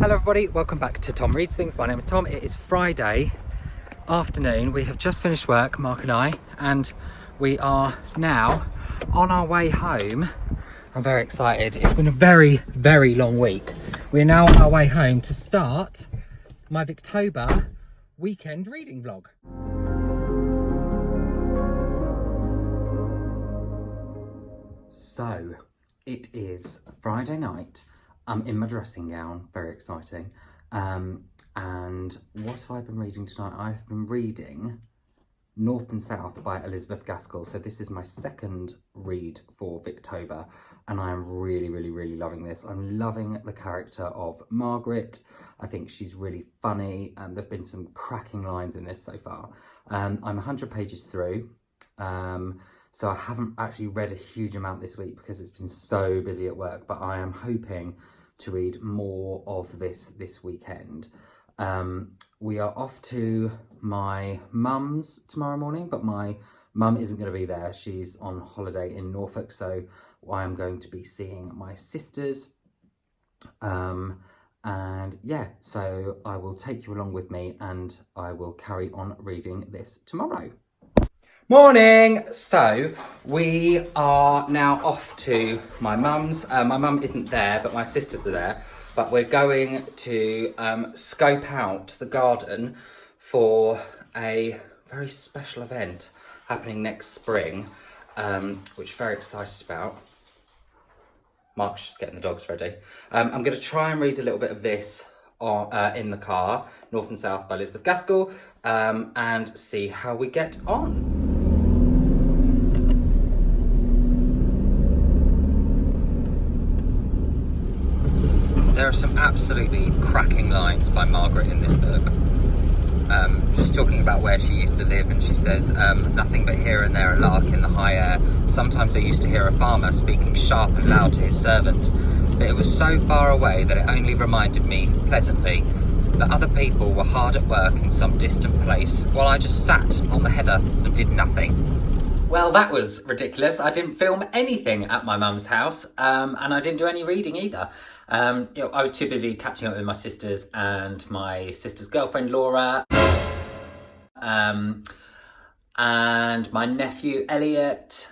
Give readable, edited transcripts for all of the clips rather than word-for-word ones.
Hello everybody, welcome back to Tom Reads Things. My name is Tom. It is Friday afternoon. We have just finished work, Mark and I, and we are now on our way home. I'm very excited. It's been a very, very long week. We're now on our way home to start my Victober weekend reading vlog. So, it is Friday night. I'm in my dressing gown, very exciting. And what have I been reading tonight? I've been reading North and South by Elizabeth Gaskell. So this is my second read for Victober, and I am really, really, really loving this. I'm loving the character of Margaret. I think she's really funny. There've been some cracking lines in this so far. I'm 100 pages through. So I haven't actually read a huge amount this week because it's been so busy at work, but I am hoping to read more of this weekend. We are off to my mum's tomorrow morning, but my mum isn't going to be there. She's on holiday in Norfolk, so I am going to be seeing my sisters. And yeah, so I will take you along with me and I will carry on reading this tomorrow. Morning! So, we are now off to my mum's. My mum isn't there, but my sisters are there. But we're going to scope out the garden for a very special event happening next spring, which I'm very excited about. Mark's just getting the dogs ready. I'm going to try and read a little bit of this in the car, North and South by Elizabeth Gaskell, and see how we get on. There are some absolutely cracking lines by Margaret in this book. She's talking about where she used to live, and she says, nothing but here and there a lark in the high air. Sometimes I used to hear a farmer speaking sharp and loud to his servants, but it was so far away that it only reminded me pleasantly that other people were hard at work in some distant place, while I just sat on the heather and did nothing. Well, that was ridiculous. I didn't film anything at my mum's house, and I didn't do any reading either. I was too busy catching up with my sisters and my sister's girlfriend, Laura, and my nephew, Elliot.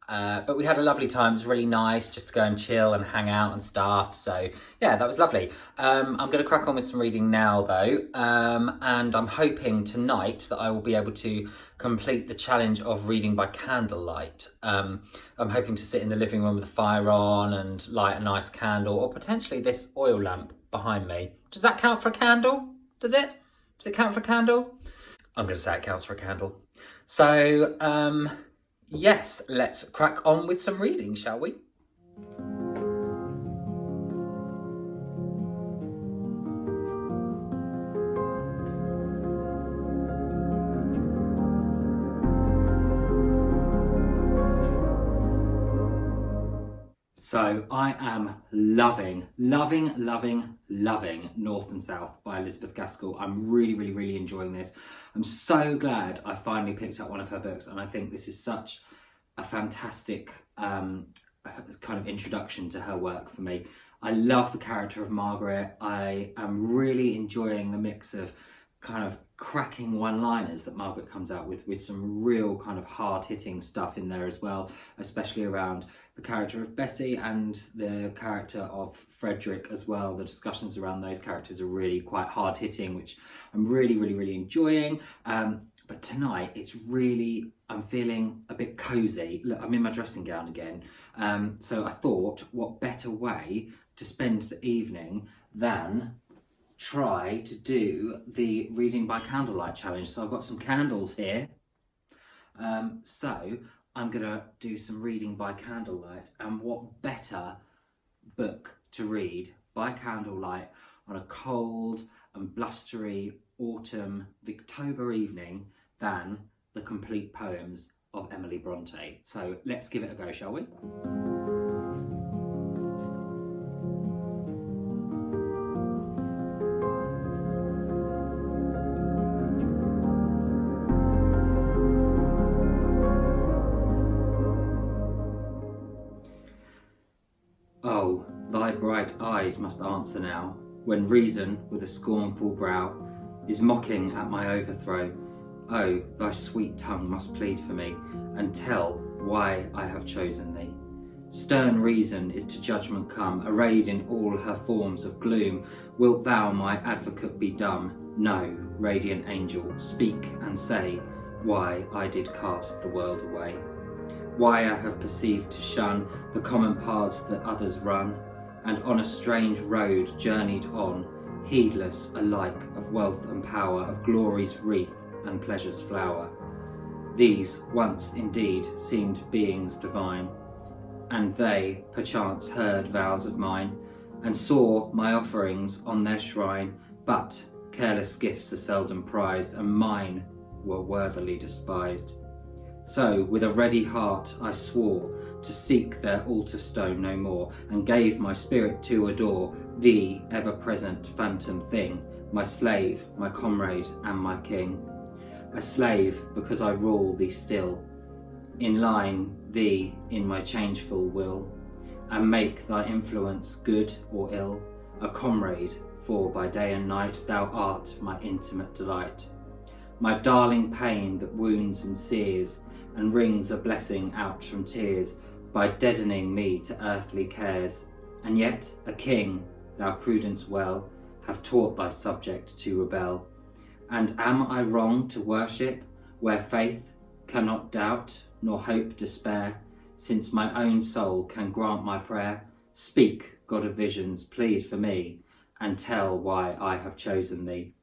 But we had a lovely time. It was really nice just to go and chill and hang out and stuff. So yeah, that was lovely. I'm going to crack on with some reading now though. And I'm hoping tonight that I will be able to complete the challenge of reading by candlelight. I'm hoping to sit in the living room with the fire on and light a nice candle, or potentially this oil lamp behind me. Does that count for a candle? Does it? Does it count for a candle? I'm going to say it counts for a candle. So, yes, let's crack on with some reading, shall we? So I am loving North and South by Elizabeth Gaskell. I'm really, really, really enjoying this. I'm so glad I finally picked up one of her books, and I think this is such a fantastic kind of introduction to her work for me. I love the character of Margaret. I am really enjoying the mix of kind of cracking one-liners that Margaret comes out with some real kind of hard-hitting stuff in there as well, especially around the character of Betty and the character of Frederick as well. The discussions around those characters are really quite hard-hitting, which I'm really, really, really enjoying. But tonight, I'm feeling a bit cozy. Look, I'm in my dressing gown again. So I thought, what better way to spend the evening than try to do the reading by candlelight challenge. So I've got some candles here. So I'm gonna do some reading by candlelight, and what better book to read by candlelight on a cold and blustery autumn Victober evening than the complete poems of Emily Bronte. So let's give it a go, shall we? bright eyes must answer now, when reason, with a scornful brow, is mocking at my overthrow. Oh, thy sweet tongue must plead for me, and tell why I have chosen thee. Stern reason is to judgment come, arrayed in all her forms of gloom. Wilt thou, my advocate, be dumb? No, radiant angel, speak and say why I did cast the world away. Why I have perceived to shun the common paths that others run, and on a strange road journeyed on, heedless alike of wealth and power, of glory's wreath and pleasure's flower. These once indeed seemed beings divine, and they perchance heard vows of mine, and saw my offerings on their shrine, but careless gifts are seldom prized, and mine were worthily despised. So with a ready heart I swore to seek their altar stone no more, and gave my spirit to adore thee, ever-present phantom thing, my slave, my comrade, and my king. A slave because I rule thee still, in line thee in my changeful will, and make thy influence good or ill, a comrade, for by day and night thou art my intimate delight. My darling pain that wounds and sears, and wrings a blessing out from tears, by deadening me to earthly cares. And yet a king, thou prudence well, have taught thy subject to rebel. And am I wrong to worship where faith cannot doubt, nor hope despair, since my own soul can grant my prayer? Speak, God of visions, plead for me, and tell why I have chosen thee.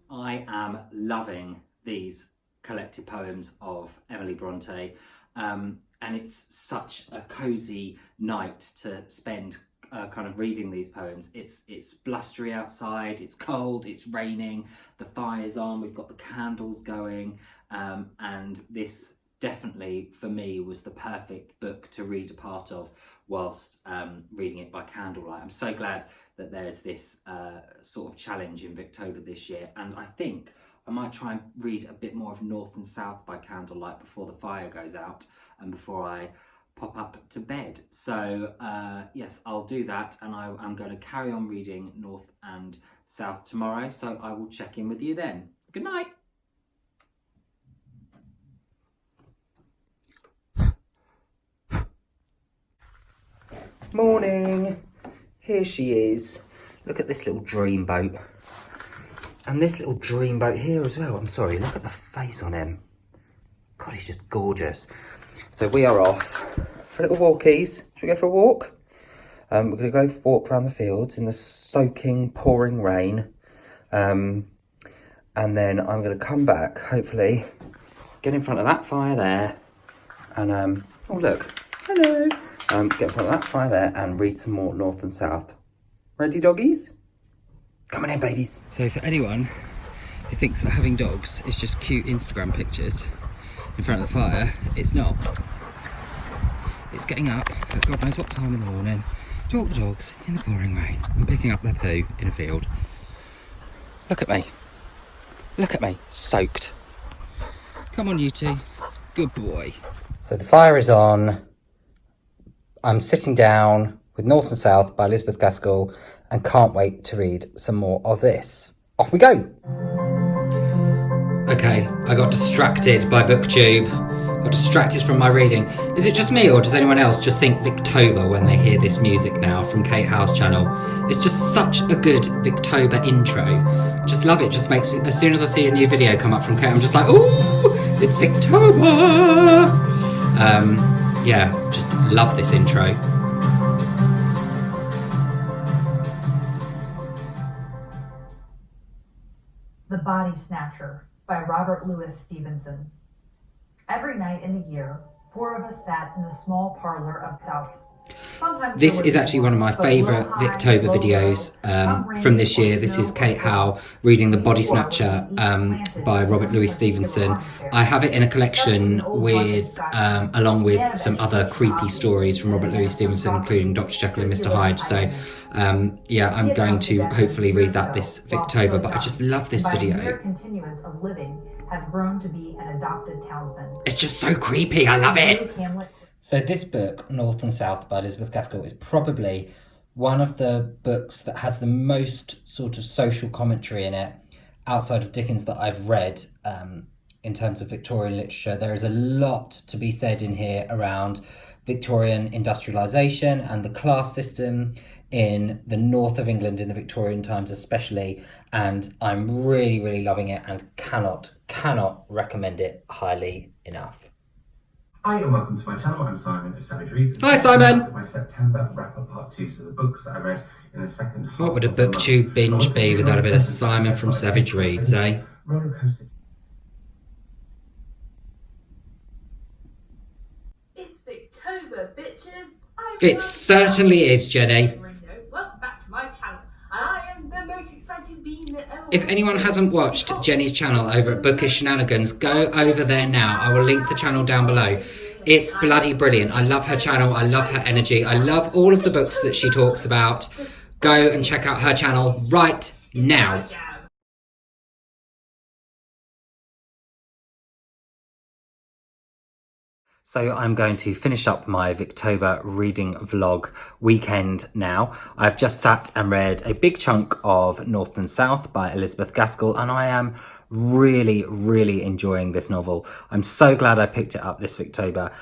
I am loving these collected poems of Emily Bronte, and it's such a cosy night to spend kind of reading these poems. It's blustery outside, it's cold, it's raining, the fire's on, we've got the candles going, and this definitely for me was the perfect book to read a part of whilst reading it by candlelight. I'm so glad that there's this sort of challenge in Victober this year, and I think I might try and read a bit more of North and South by candlelight before the fire goes out and before I pop up to bed. So yes, I'll do that, and I'm going to carry on reading North and South tomorrow, so I will check in with you then. Good night. Morning. Here she is. Look at this little dreamboat. And this little dreamboat here as well. I'm sorry, look at the face on him. God, he's just gorgeous. So we are off for little walkies. Should we go for a walk? We're going to go for a walk around the fields in the soaking, pouring rain. And then I'm going to come back, hopefully, get in front of that fire there. And, oh look, hello. Get in front of that fire there and read some more North and South. Ready, doggies? Come on in, babies. So for anyone who thinks that having dogs is just cute Instagram pictures in front of the fire, it's not. It's getting up at God knows what time in the morning to walk the dogs in the pouring rain and picking up their poo in a field. Look at me. Look at me, soaked. Come on, you two. Good boy. So the fire is on. I'm sitting down with North and South by Elizabeth Gaskell and can't wait to read some more of this. Off we go! Okay, I got distracted by Booktube. Got distracted from my reading. Is it just me, or does anyone else just think Victober when they hear this music now from Kate Howe's channel? It's just such a good Victober intro. I just love it. Just makes me, as soon as I see a new video come up from Kate, I'm just like, ooh, it's Victober! Yeah, just love this intro. The Body Snatcher by Robert Louis Stevenson. Every night in the year, 4 of us sat in the small parlor of South. This is actually one of my favourite Victober videos from this year. This is Kate Howe reading The Body Snatcher by Robert Louis Stevenson. I have it in a collection with, along with some other creepy stories from Robert Louis Stevenson, including Dr. Jekyll and Mr. Hyde. So yeah, I'm going to hopefully read that this Victober, but I just love this video. had grown to be an adopted townsman. It's just so creepy. I love it. Hamlet. So this book, North and South by Elizabeth Gaskell, is probably one of the books that has the most sort of social commentary in it outside of Dickens that I've read in terms of Victorian literature. There is a lot to be said in here around Victorian industrialisation and the class system in the north of England in the Victorian times especially, and I'm really, really loving it and cannot recommend it highly enough. Hi and welcome to my channel. I'm Simon of Savage Reads. Hi Simon! My September wrap-up part 2, so the books that I read in the second half. What would a Booktube binge be without a bit of Simon from Savage Reads, eh? Rollercoaster. It's Victober, bitches! It certainly is, Jenny. Welcome back to my channel. I am the most exciting being that ever. If anyone hasn't watched Jenny's channel over at Bookish Shenanigans, go over there now. I will link the channel down below. It's bloody brilliant. I love her channel. I love her energy. I love all of the books that she talks about. Go and check out her channel right now. So I'm going to finish up my Victober reading vlog weekend now. I've just sat and read a big chunk of North and South by Elizabeth Gaskell, and I am really, really enjoying this novel. I'm so glad I picked it up this Victober.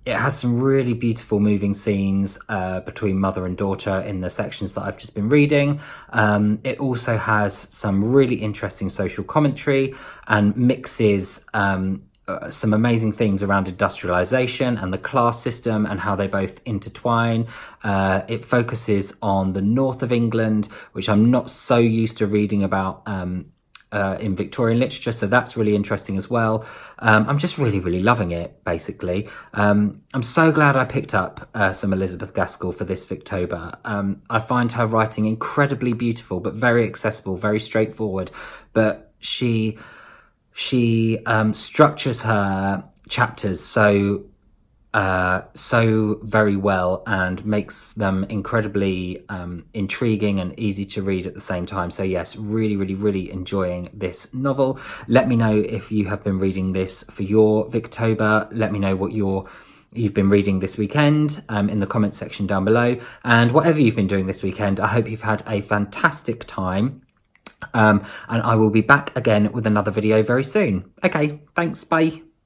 It has some really beautiful moving scenes between mother and daughter in the sections that I've just been reading. It also has some really interesting social commentary and mixes some amazing themes around industrialisation and the class system and how they both intertwine. It focuses on the north of England, which I'm not so used to reading about in Victorian literature, so that's really interesting as well. I'm just really, really loving it, basically. I'm so glad I picked up some Elizabeth Gaskell for this Victober. I find her writing incredibly beautiful, but very accessible, very straightforward, but she structures her chapters so very well and makes them incredibly intriguing and easy to read at the same time. So yes, really, really, really enjoying this novel. Let me know if you have been reading this for your Victober. Let me know what you've been reading this weekend in the comment section down below. And whatever you've been doing this weekend, I hope you've had a fantastic time. And I will be back again with another video very soon. Okay, thanks, bye.